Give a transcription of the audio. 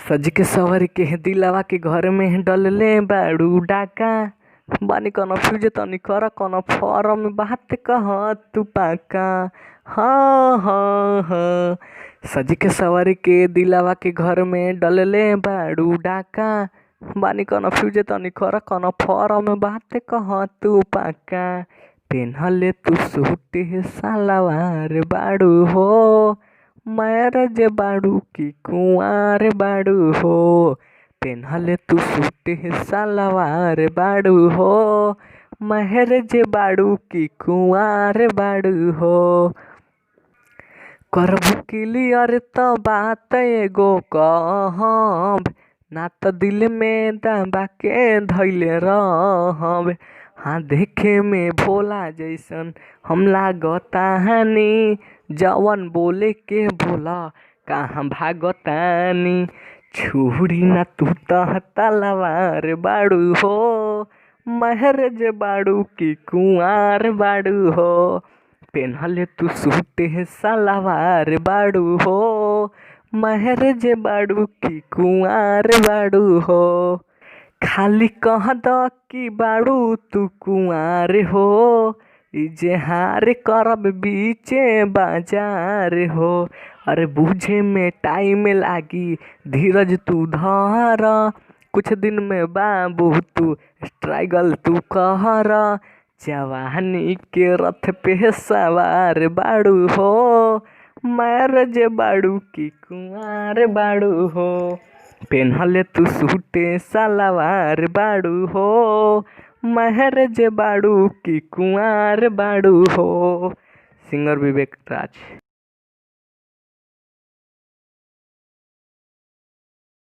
सज के सवर के दिलवा के घर में डलले बाड़ू डाका। बानी कन्फ्यूज तनी कर कन्फर्म बात कह तू पाका। हाँ हाँ हाँ। सज के सवर के दिलवा के घर में डलले बाड़ू डाका। बानी कन्फ्यूज तनी कर कन्फर्म बात कह तू पाका। पेन्हले तू सूट सलवार बाड़ू हो, मैरिज बाड़ू की कुंवार बाड़ू हो। पेन्हले तू सूट सलवार बाड़ू हो, मैरिज बाड़ू की कुंवार बाड़ू हो। करबू क्लियर त बात एगो कहब, ना त दिल में दबा के धैले रहब। हाँ देखे में भोला जैसन हम लागतानी, जवन बोले के बोला कहाँ भागतानी। छुरी ना तू तलवार बाड़ू हो, मैरिज बाड़ू की कुंवार बाड़ू हो। पेन्हले तू सूट सलवार बाड़ू हो, मैरिज बाड़ू की कुंवार बाड़ू हो। खाली कह द कि बाड़ू तू कुंवार हो, इजहार करब बीचे बाजार हो। अरे बूझे में टाइम लागी, धीरज तू धर। कुछ दिन में बाबू तू स्ट्रगल तू कहर। जवानी के रथ पे सवार बाड़ू हो, मैरिज बाड़ू की कुंवार बाड़ू हो। पेन्हले तू सूट सलवार बाड़ू हो, मैरिज बाड़ू की कुंवार बाड़ू हो। सिंगर विवेक राज।